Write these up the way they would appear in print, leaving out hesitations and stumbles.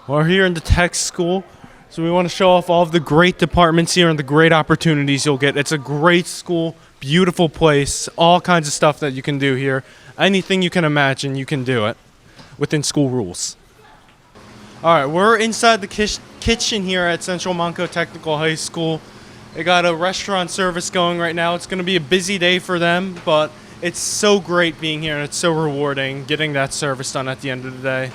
We're here in the tech school, so we want to show off all of the great departments here and the great opportunities you'll get. It's a great school, beautiful place, all kinds of stuff that you can do here. Anything you can imagine, you can do it within school rules. All right, we're inside the kitchen here at Central Monco Technical High School. They got a restaurant service going right now. It's going to be a busy day for them, but it's so great being here and it's so rewarding getting that service done at the end of the day.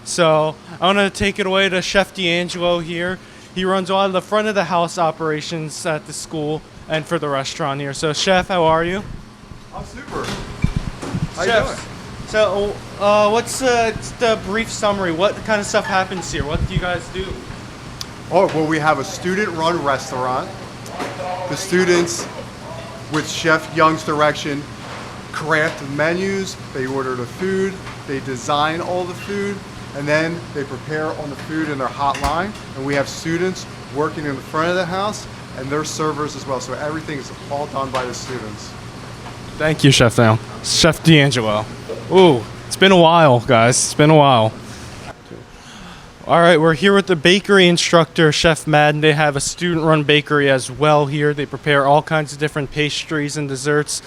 So I want to take it away to Chef D'Angelo here. He runs all of the front of the house operations at the school and for the restaurant here. So Chef, how are you? I'm super. How you doing? So what's the brief summary? What kind of stuff happens here? What do you guys do? Oh, well, we have a student-run restaurant. The students, with Chef Young's direction, craft the menus, they order the food, they design all the food, and then they prepare on the food in their hotline. And we have students working in the front of the house and their servers as well. So everything is all done by the students. Thank you, Chef D'Angelo. Ooh, it's been a while, guys. It's been a while. All right, we're here with the bakery instructor, Chef Madden. They have a student-run bakery as well here. They prepare all kinds of different pastries and desserts.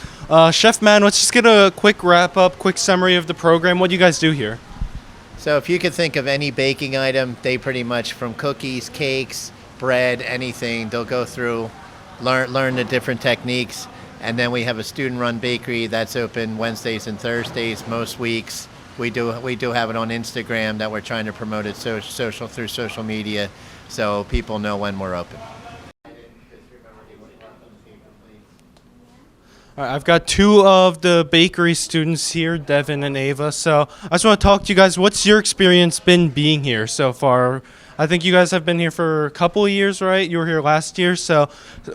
Chef Madden, let's just get a quick wrap-up, quick summary of the program. What do you guys do here? So if you could think of any baking item, they pretty much, from cookies, cakes, bread, anything, they'll go through, learn the different techniques. And then we have a student-run bakery that's open Wednesdays and Thursdays most weeks. We do have it on Instagram that we're trying to promote it through social media, so people know when we're open. All right, I've got two of the bakery students here, Devin and Ava. So I just want to talk to you guys. What's your experience been being here so far? I think you guys have been here for a couple of years, right? You were here last year. So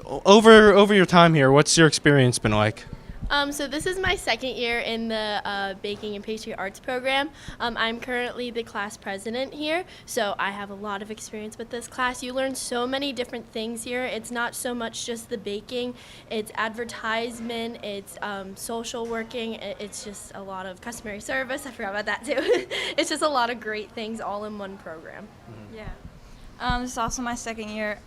over your time here, what's your experience been like? So this is my second year in the Baking and Pastry Arts program. I'm currently the class president here, so I have a lot of experience with this class. You learn so many different things here. It's not so much just the baking, it's advertisement, it's social working, it's just a lot of customary service. I forgot about that too. It's just a lot of great things all in one program. Mm-hmm. Yeah. This is also my second year.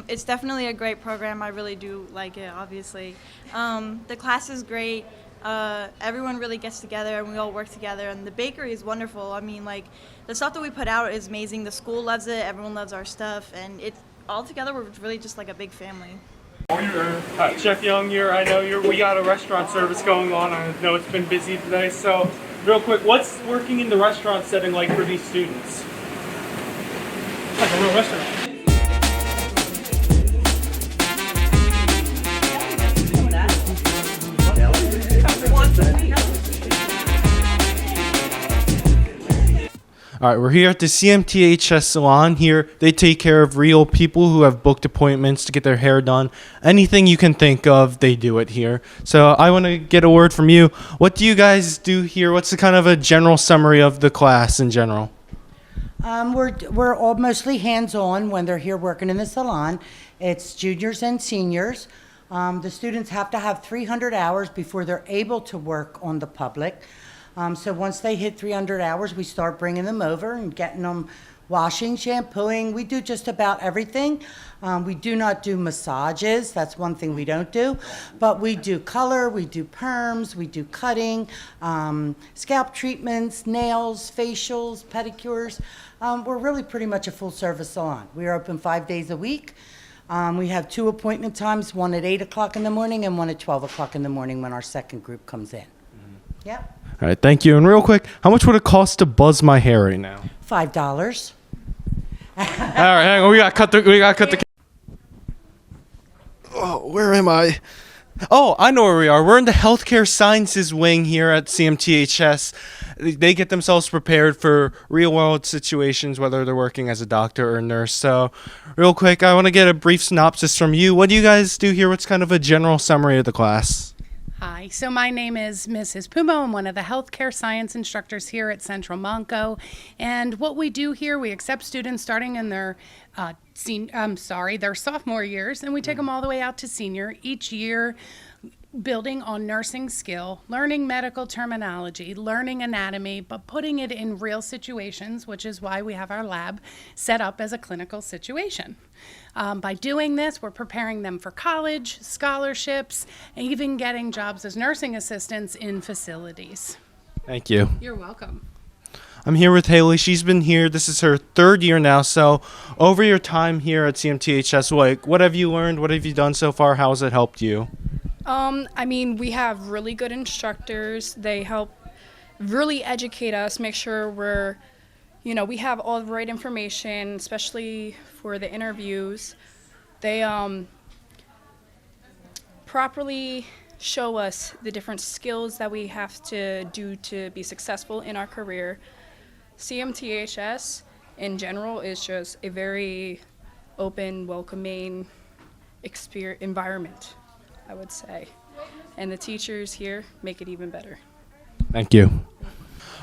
It's definitely a great program. I really do like it, obviously. The class is great. Everyone really gets together and we all work together. And the bakery is wonderful. I mean, like, the stuff that we put out is amazing. The school loves it. Everyone loves our stuff. And all together, we're really just like a big family. Chef Young here. I know we got a restaurant service going on. I know it's been busy today. So real quick, what's working in the restaurant setting like for these students? Like a real restaurant. All right, we're here at the CMTHS Salon. Here, they take care of real people who have booked appointments to get their hair done. Anything you can think of, they do it here. So I want to get a word from you. What do you guys do here? What's the kind of a general summary of the class in general? We're all mostly hands-on when they're here working in the salon. It's juniors and seniors. The students have to have 300 hours before they're able to work on the public. So once they hit 300 hours, we start bringing them over and getting them washing, shampooing. We do just about everything. We do not do massages. That's one thing we don't do. But we do color, we do perms, we do cutting, scalp treatments, nails, facials, pedicures. We're really pretty much a full-service salon. We are open 5 days a week. We have 2 appointment times, one at 8 o'clock in the morning and one at 12 o'clock in the morning when our second group comes in. Mm-hmm. Yep. All right, thank you. And real quick, how much would it cost to buzz my hair right now? $5. All right, hang on. We got to cut the. Oh, where am I? Oh, I know where we are. We're in the healthcare sciences wing here at CMTHS. They get themselves prepared for real-world situations, whether they're working as a doctor or a nurse. So, real quick, I want to get a brief synopsis from you. What do you guys do here? What's kind of a general summary of the class? Hi, so my name is Mrs. Pumo. I'm one of the healthcare science instructors here at Central Monco. And what we do here, we accept students starting in their their sophomore years, and we take them all the way out to senior. Each year, building on nursing skill, learning medical terminology, learning anatomy, but putting it in real situations, which is why we have our lab set up as a clinical situation. By doing this, we're preparing them for college, scholarships, and even getting jobs as nursing assistants in facilities. Thank you. You're welcome. I'm here with Haley. She's been here. This is her 3rd year now. So over your time here at CMTHS, what have you learned? What have you done so far? How has it helped you? We have really good instructors. They help really educate us, make sure we have all the right information, especially for the interviews. They properly show us the different skills that we have to do to be successful in our career. CMTHS in general is just a very open, welcoming environment, I would say. And the teachers here make it even better. Thank you.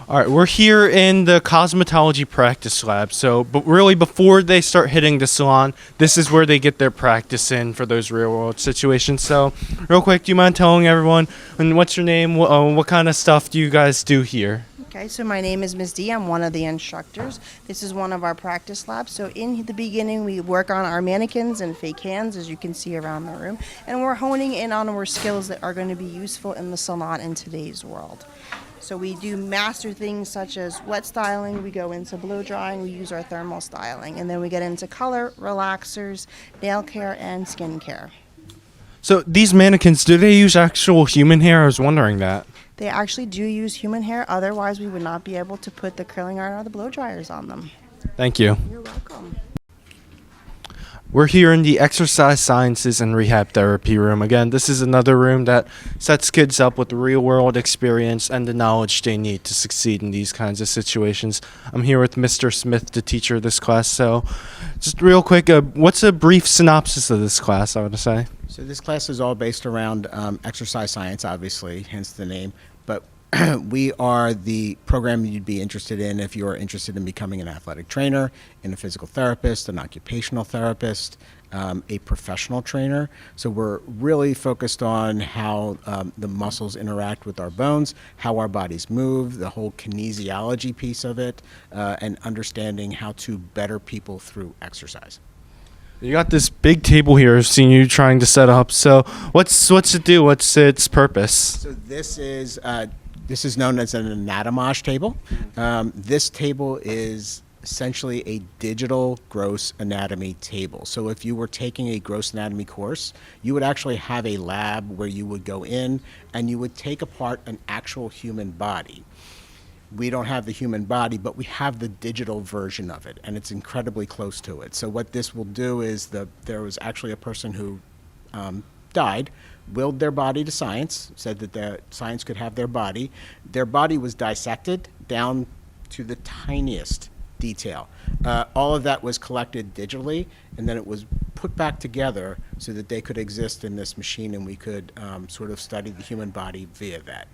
All right, we're here in the cosmetology practice lab. So, but really before they start hitting the salon, this is where they get their practice in for those real world situations. So, real quick, do you mind telling everyone, and what's your name? What kind of stuff do you guys do here? Okay, so my name is Ms. D. I'm one of the instructors. This is one of our practice labs. So in the beginning, we work on our mannequins and fake hands, as you can see around the room. And we're honing in on our skills that are going to be useful in the salon in today's world. So we do master things such as wet styling, we go into blow drying, we use our thermal styling, and then we get into color, relaxers, nail care, and skin care. So these mannequins, do they use actual human hair? I was wondering that. They actually do use human hair, otherwise we would not be able to put the curling iron or the blow dryers on them. Thank you. You're welcome. We're here in the Exercise Sciences and Rehab Therapy room. Again, this is another room that sets kids up with real-world experience and the knowledge they need to succeed in these kinds of situations. I'm here with Mr. Smith, the teacher of this class. So just real quick, what's a brief synopsis of this class, I would say? So this class is all based around exercise science, obviously, hence the name. But we are the program you'd be interested in if you're interested in becoming an athletic trainer, and a physical therapist, an occupational therapist, a professional trainer. So we're really focused on how the muscles interact with our bones, how our bodies move, the whole kinesiology piece of it, and understanding how to better people through exercise. You got this big table here. I've seen you trying to set up. So what's it do? What's its purpose? So this is known as an anatomage table. This table is essentially a digital gross anatomy table. So if you were taking a gross anatomy course, you would actually have a lab where you would go in and you would take apart an actual human body. We don't have the human body, but we have the digital version of it, and it's incredibly close to it. So what this will do is there was actually a person who died, willed their body to science, said that the science could have their body. Their body was dissected down to the tiniest detail. All of that was collected digitally, and then it was put back together so that they could exist in this machine, and we could sort of study the human body via that.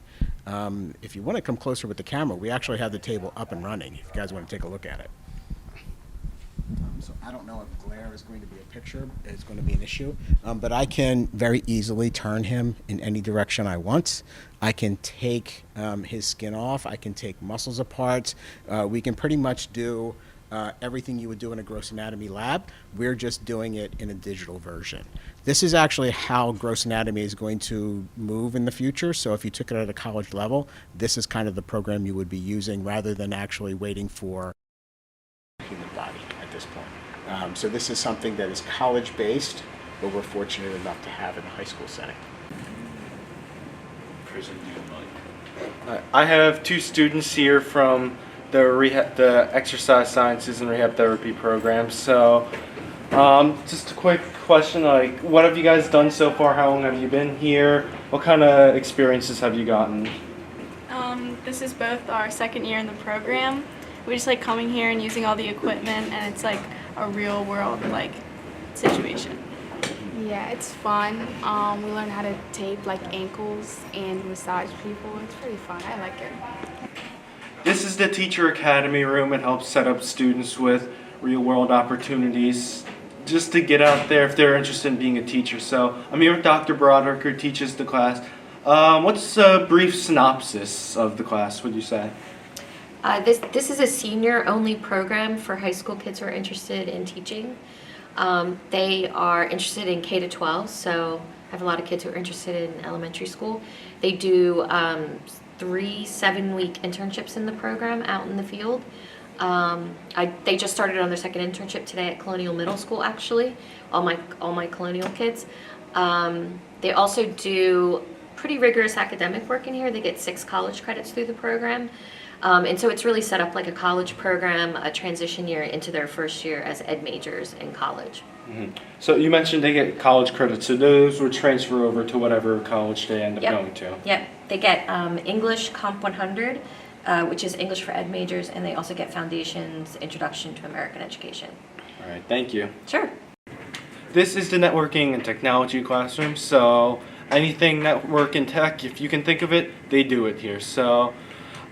If you want to come closer with the camera, we actually have the table up and running, if you guys want to take a look at it. So I don't know if glare is going to be a picture, it's going to be an issue, but I can very easily turn him in any direction I want. I can take his skin off, I can take muscles apart. We can pretty much do everything you would do in a gross anatomy lab. We're just doing it in a digital version. This is actually how gross anatomy is going to move in the future. So if you took it at a college level, this is kind of the program you would be using rather than actually waiting for the human body at this point. So this is something that is college-based, but we're fortunate enough to have in a high school setting. I have 2 students here from the Exercise Sciences and Rehab Therapy program. So just a quick question, like, what have you guys done so far? How long have you been here? What kind of experiences have you gotten? This is both our 2nd year in the program. We just like coming here and using all the equipment, and it's like a real world like situation. Yeah, it's fun. We learn how to tape like ankles and massage people. It's pretty fun. I like it. This is the Teacher Academy room. It helps set up students with real-world opportunities just to get out there if they're interested in being a teacher. So I'm here with Dr. Broderick, who teaches the class. What's a brief synopsis of the class, would you say? This is a senior-only program for high school kids who are interested in teaching. They are interested in K to 12, so I have a lot of kids who are interested in elementary school. They do 3 7-week internships in the program out in the field. They just started on their second internship today at Colonial Middle School, actually, all my Colonial kids. They also do pretty rigorous academic work in here. They get 6 college credits through the program. And so it's really set up like a college program, a transition year into their first year as ed majors in college. Mm-hmm. So you mentioned they get college credits, so those would transfer over to whatever college they end up going to. Yep, they get English Comp 100, which is English for ed majors, and they also get Foundations, Introduction to American Education. All right, thank you. Sure. This is the networking and technology classroom, so anything network and tech, if you can think of it, they do it here. So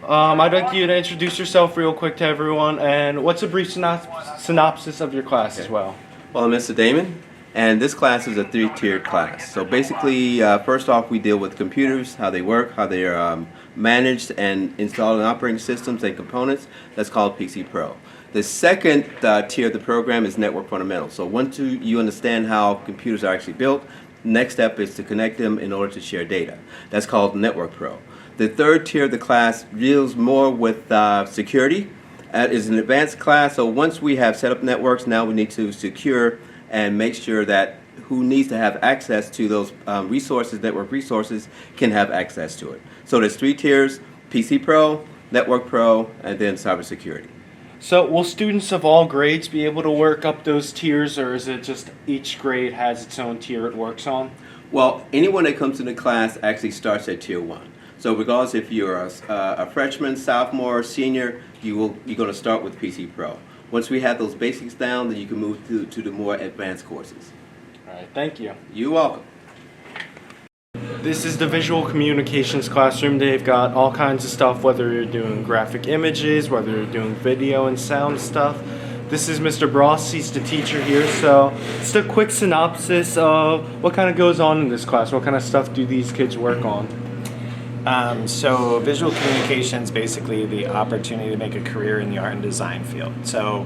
I'd like you to introduce yourself real quick to everyone, and what's a brief synopsis of your class as well? Well, I'm Mr. Damon, and this class is a 3-tiered class. So basically, first off, we deal with computers, how they work, how they are managed and installed in operating systems and components. That's called PC Pro. The second tier of the program is network fundamentals. So once you understand how computers are actually built, next step is to connect them in order to share data. That's called Network Pro. The third tier of the class deals more with security. It is an advanced class, so once we have set up networks, now we need to secure and make sure that who needs to have access to those resources, network resources, can have access to it. So there's 3 tiers: PC Pro, Network Pro, and then cybersecurity. So will students of all grades be able to work up those tiers, or is it just each grade has its own tier it works on? Well, anyone that comes to the class actually starts at tier 1. So regardless if you're a freshman, sophomore, senior, you're going to start with PC Pro. Once we have those basics down, then you can move to the more advanced courses. All right, thank you. You're welcome. This is the visual communications classroom. They've got all kinds of stuff, whether you're doing graphic images, whether you're doing video and sound stuff. This is Mr. Bross, he's the teacher here, so just a quick synopsis of what kind of goes on in this class. What kind of stuff do these kids work on? So visual communication is basically the opportunity to make a career in the art and design field. So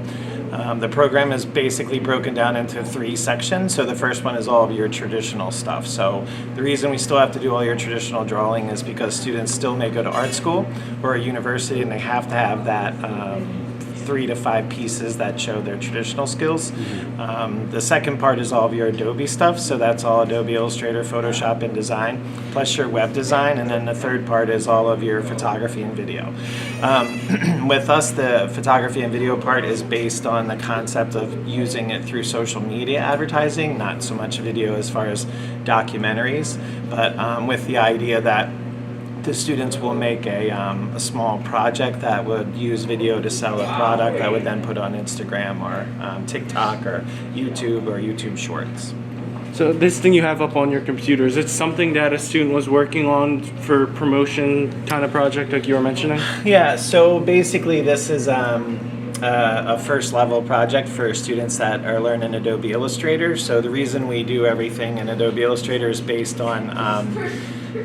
the program is basically broken down into 3 sections. So the first one is all of your traditional stuff. So the reason we still have to do all your traditional drawing is because students still may go to art school or a university, and they have to have that 3 to 5 pieces that show their traditional skills. The second part is all of your Adobe stuff, so that's all Adobe Illustrator, Photoshop, and Design, plus your web design, and then the third part is all of your photography and video. With us, the photography and video part is based on the concept of using it through social media advertising, not so much video as far as documentaries, but with the idea that the students will make a small project that would use video to sell a product that would then put on Instagram or TikTok or YouTube Shorts. So this thing you have up on your computer, is it something that a student was working on for promotion kind of project like you were mentioning? Yeah, so basically this is a first level project for students that are learning Adobe Illustrator. So the reason we do everything in Adobe Illustrator is based on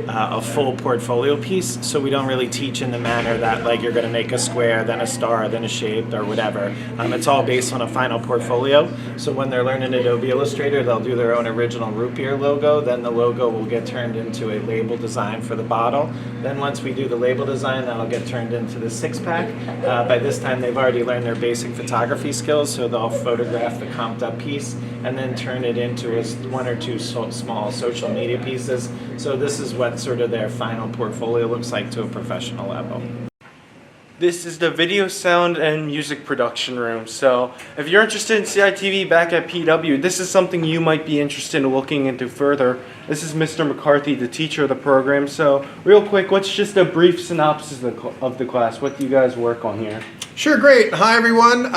a full portfolio piece, so we don't really teach in the manner that like you're going to make a square, then a star, then a shape, or whatever. It's all based on a final portfolio. So when they're learning Adobe Illustrator, they'll do their own original root beer logo, then the logo will get turned into a label design for the bottle. Then once we do the label design, that'll get turned into the 6-pack. By this time they've already learned their basic photography skills, so they'll photograph the comped up piece and then turn it into 1 or 2 small social media pieces. So this is what sort of their final portfolio looks like to a professional level. This is the video, sound, and music production room. So if you're interested in CITV back at PW, this is something you might be interested in looking into further. This is Mr. McCarthy, the teacher of the program. So real quick, what's just a brief synopsis of the class? What do you guys work on here? Sure, great. Hi, everyone.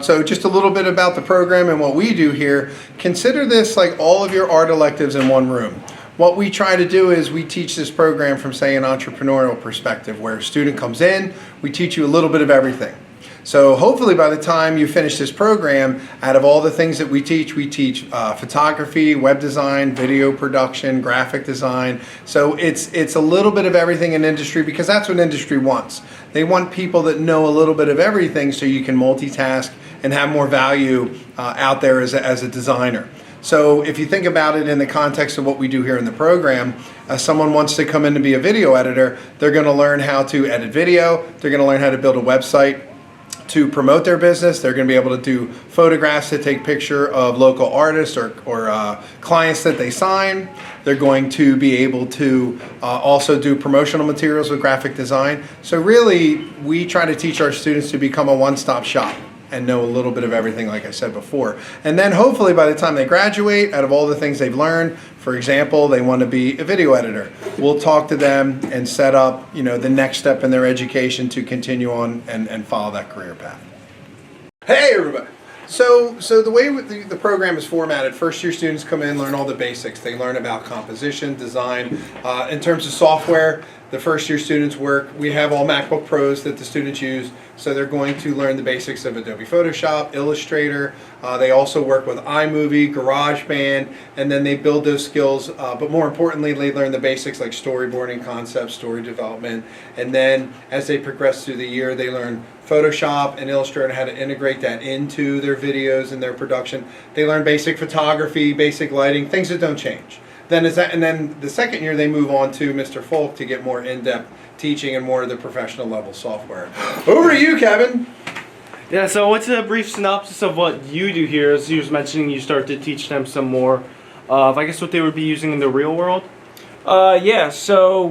So just a little bit about the program and what we do here. Consider this like all of your art electives in one room. What we try to do is we teach this program from, say, an entrepreneurial perspective, where a student comes in, we teach you a little bit of everything. So hopefully by the time you finish this program, out of all the things that we teach photography, web design, video production, graphic design. So it's a little bit of everything in industry, because that's what industry wants. They want people that know a little bit of everything so you can multitask and have more value out there as a designer. So if you think about it in the context of what we do here in the program, someone wants to come in to be a video editor, they're going to learn how to edit video, they're going to learn how to build a website to promote their business, they're going to be able to do photographs to take picture of local artists or clients that they sign. They're going to be able to also do promotional materials with graphic design. So really, we try to teach our students to become a one-stop shop and know a little bit of everything, like I said before. And then hopefully by the time they graduate, out of all the things they've learned, for example, they want to be a video editor. We'll talk to them and set up, the next step in their education to continue on and follow that career path. Hey everybody! So the way the program is formatted, first year students come in, learn all the basics. They learn about composition, design. In terms of software, the first year students we have all MacBook Pros that the students use, so they're going to learn the basics of Adobe Photoshop, Illustrator. They also work with iMovie, GarageBand, and then they build those skills, but more importantly, they learn the basics like storyboarding concepts, story development, and then as they progress through the year, they learn Photoshop and Illustrator, how to integrate that into their videos and their production. They learn basic photography, basic lighting, things that don't change. And then the second year they move on to Mr. Folk to get more in-depth teaching and more of the professional level software. Over to you, Kevin. Yeah, so what's a brief synopsis of what you do here? As you was mentioning, you start to teach them some more of, I guess, what they would be using in the real world? Yeah, so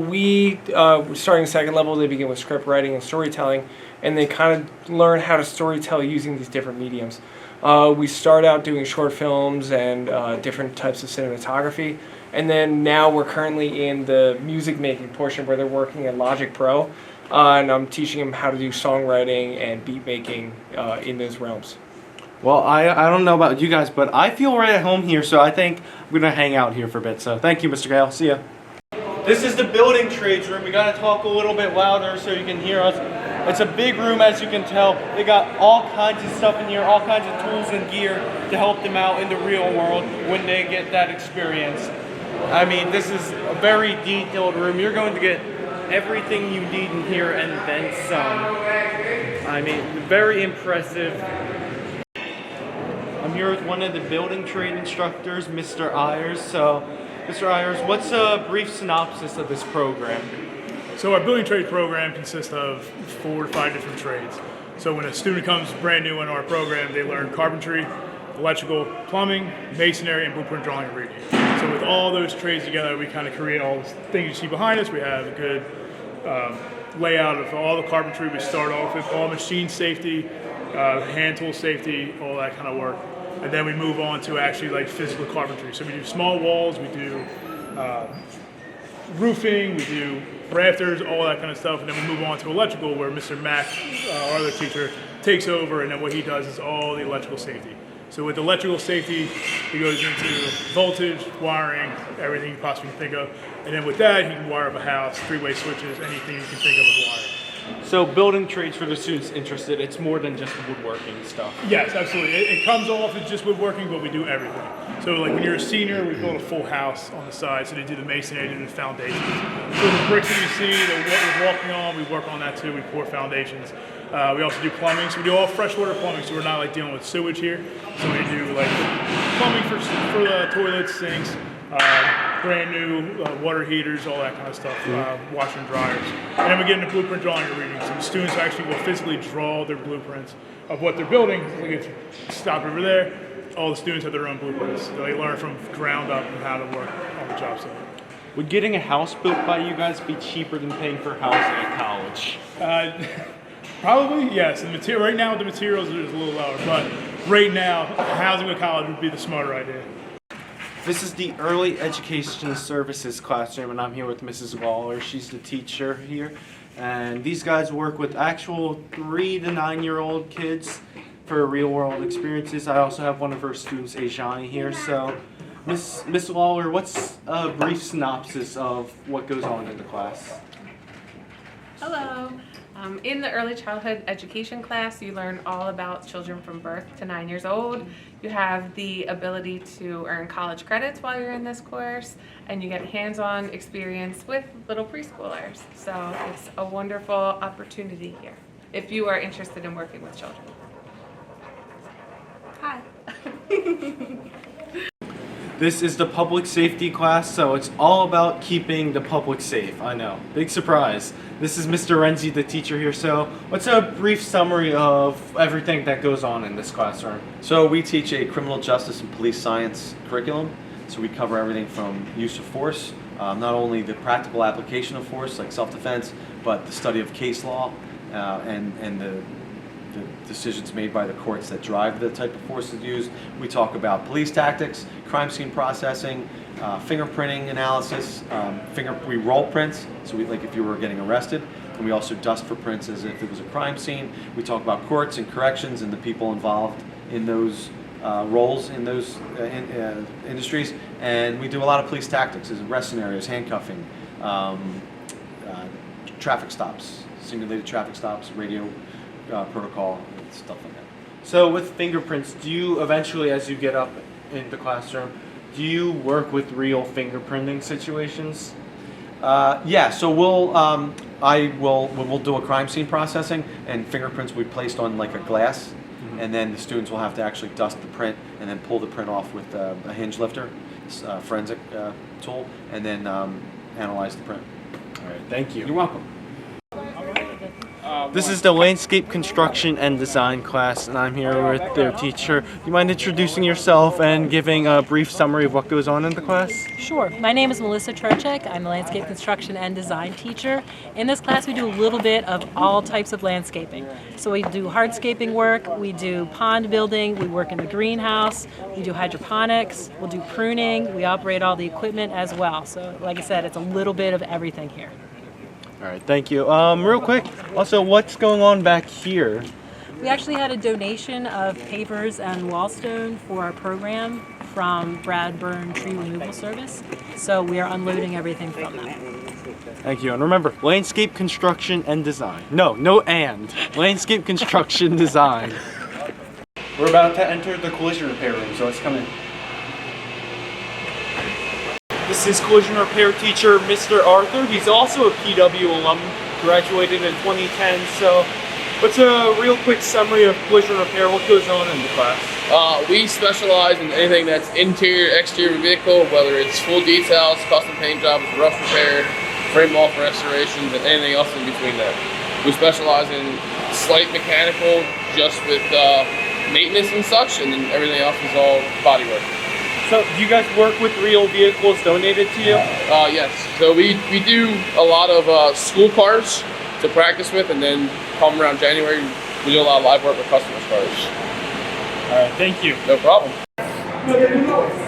starting second level, they begin with script writing and storytelling, and they kind of learn how to storytell using these different mediums. We start out doing short films and different types of cinematography, and then now we're currently in the music making portion where they're working in Logic Pro, and I'm teaching them how to do songwriting and beat making in those realms. Well, I don't know about you guys, but I feel right at home here, so I think I'm going to hang out here for a bit. So thank you, Mr. Gale. See ya. This is the building trades room. We got to talk a little bit louder so you can hear us. It's a big room, as you can tell. They got all kinds of stuff in here, all kinds of tools and gear to help them out in the real world when they get that experience. I mean, this is a very detailed room. You're going to get everything you need in here and then some. I mean, very impressive. I'm here with one of the building trade instructors, Mr. Ayers. So, Mr. Ayers, what's a brief synopsis of this program? So our building trade program consists of 4 to 5 different trades. So when a student comes brand new in our program, they learn carpentry, electrical, plumbing, masonry, and blueprint drawing and reading. So with all those trades together, we kind of create all the things you see behind us. We have a good layout of all the carpentry. We start off with all machine safety, hand tool safety, all that kind of work. And then we move on to actually like physical carpentry. So we do small walls, we do roofing, we do rafters, all that kind of stuff. And then we move on to electrical, where Mr. Mack, our other teacher, takes over, and then what he does is all the electrical safety. So with electrical safety, he goes into voltage, wiring, everything you possibly can think of. And then with that, he can wire up a house, 3-way switches, anything you can think of with wiring. So building trades, for the students interested, it's more than just woodworking stuff. Yes, absolutely. It comes off as just woodworking, but we do everything. So like when you're a senior, we build a full house on the side. So they do the masonry, they do the foundations. So the bricks that you see, that we're walking on, we work on that too. We pour foundations. We also do plumbing. So we do all freshwater plumbing. So we're not like dealing with sewage here. So we do like plumbing for the toilets, sinks, brand new water heaters, all that kind of stuff, washer and dryers. And then we get into blueprint drawing and reading. So the students actually will physically draw their blueprints of what they're building. Like if you stop over there, all the students have their own blueprints. So they learn from ground up and how to work on the job site. Would getting a house built by you guys be cheaper than paying for housing at college? Probably, yes. Right now the materials are just a little lower, but right now housing at college would be the smarter idea. This is the Early Education Services classroom, and I'm here with Mrs. Waller. She's the teacher here. And these guys work with actual 3 to 9-year-old kids for real-world experiences. I also have one of her students, Ajani, here. So, Miss Waller, what's a brief synopsis of what goes on in the class? Hello. In the early childhood education class, you learn all about children from birth to 9 years old. You have the ability to earn college credits while you're in this course, and you get hands-on experience with little preschoolers. So it's a wonderful opportunity here if you are interested in working with children. Hi. This is the public safety class, so it's all about keeping the public safe. I know, big surprise. This is Mr. Renzi, the teacher here. So what's a brief summary of everything that goes on in this classroom? So we teach a criminal justice and police science curriculum. So we cover everything from use of force, not only the practical application of force like self-defense, but the study of case law and the decisions made by the courts that drive the type of force that's used. We talk about police tactics, crime scene processing, fingerprinting analysis. We roll prints, so like if you were getting arrested, and we also dust for prints as if it was a crime scene. We talk about courts and corrections and the people involved in those roles in those industries, and we do a lot of police tactics, as arrest scenarios, handcuffing, traffic stops, simulated traffic stops, radio protocol, and stuff like that. So with fingerprints, do you eventually, as you get up in the classroom, do you work with real fingerprinting situations? Yeah, so we'll do a crime scene processing, and fingerprints will be placed on like a glass, and then the students will have to actually dust the print and then pull the print off with a hinge lifter, forensic tool, and then analyze the print. All right, thank you. You're welcome. This is the landscape construction and design class, and I'm here with their teacher. Do you mind introducing yourself and giving a brief summary of what goes on in the class? Sure. My name is Melissa Turchek. I'm the landscape construction and design teacher. In this class, we do a little bit of all types of landscaping. So we do hardscaping work, we do pond building, we work in the greenhouse, we do hydroponics, we'll do pruning, we operate all the equipment as well. So like I said, it's a little bit of everything here. All right, thank you. Real quick, also, what's going on back here? We actually had a donation of pavers and wall stone for our program from Bradburn Tree Removal Service. So we are unloading everything from them. Thank you. And remember, landscape construction and design. No and. Landscape construction design. We're about to enter the collision repair room, so let's come in. This is collision repair teacher Mr. Arthur. He's also a PW alum, graduated in 2010. So what's a real quick summary of collision repair? What goes on in the class? We specialize in anything that's interior, exterior vehicle, whether it's full details, custom paint jobs, rust repair, frame off restorations, and anything else in between that. We specialize in slight mechanical, just with maintenance and such, and then everything else is all body work. So do you guys work with real vehicles donated to you? Yes. So we do a lot of school cars to practice with, and then come around January, we do a lot of live work with customers' cars. All right, thank you. No problem.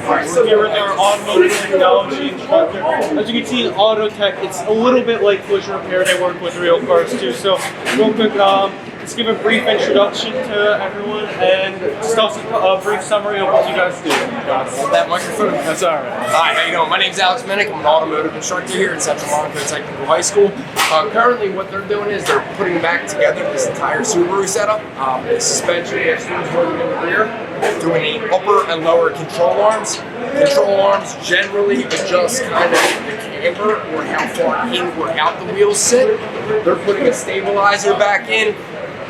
Alright, so here with our automotive technology instructor. As you can see in auto tech, it's a little bit like collision repair. They work with real cars too. So real quick, let's give a brief introduction to everyone and just also a brief summary of what you guys do. That microphone? That's alright. Hi, how you doing? My name's Alex Minnick. I'm an automotive instructor here at Central Montgomery Technical High School. Currently what they're doing is they're putting back together this entire Subaru setup. The suspension, we have students working in the rear, doing the upper and lower control arms. Control arms generally adjust kind of the camber or how far in or out the wheels sit. They're putting a stabilizer back in.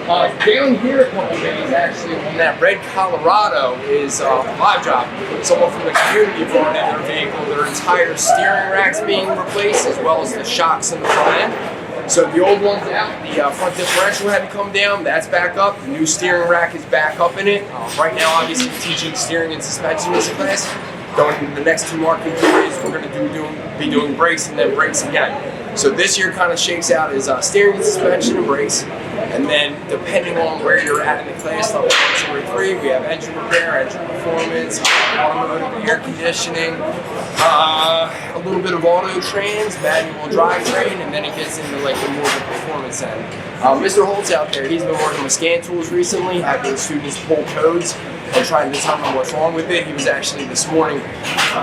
Down here a couple days actually on that red Colorado is a live job. Someone from the community brought in their vehicle, their entire steering rack's being replaced as well as the shocks in the front end. So the old one's out, the front differential had to come down, that's back up, the new steering rack is back up in it. Right now obviously teaching steering and suspension in this class. Going into the next 2 marking periods, we're going to be doing brakes and then brakes again. So this year kind of shakes out as steering and suspension and brakes. And then depending on where you're at in the class, level 1, 2, or 3, we have engine repair, engine performance, automotive air conditioning, a little bit of auto trans, manual drivetrain, and then it gets into like the more of the performance end. Mr. Holt's out there, he's been working with scan tools recently, having students pull codes and trying to determine what's wrong with it. He was actually this morning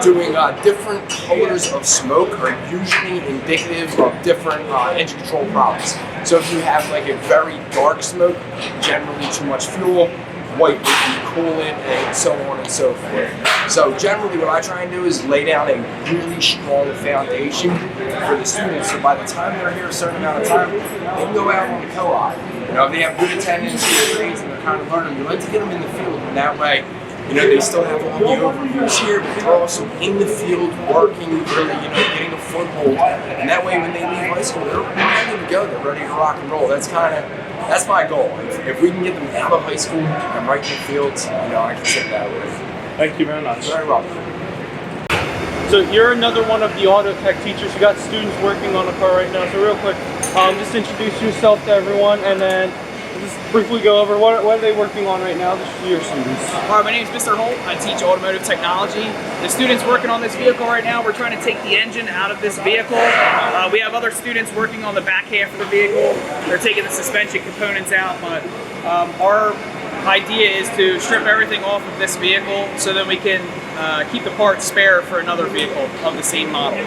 doing different colors of smoke are usually indicative of different engine control problems. So if you have like a very dark smoke, generally too much fuel, white would be coolant, and so on and so forth. So generally what I try and do is lay down a really strong foundation for the students, so by the time they're here a certain amount of time, they can go out on the co-op. You know, if they have good attendance in their grades and they're kind of learning, we like to get them in the field, and that way, you know, they still have all the overviews here, but they're also in the field working, really, you know, getting a foothold. And that way, when they leave high school, they're ready to go. They're ready to rock and roll. That's my goal. If we can get them out of high school and right in the fields, you know, I can sit that way. Thank you very much. Very welcome. So you're another one of the auto tech teachers. You got students working on the car right now. So real quick, just introduce yourself to everyone, and then just briefly go over what are they working on right now, just your students. Hi, my name is Mr. Holt. I teach automotive technology. The students working on this vehicle right now, we're trying to take the engine out of this vehicle. We have other students working on the back half of the vehicle. They're taking the suspension components out, but our idea is to strip everything off of this vehicle so that we can keep the parts spare for another vehicle of the same model.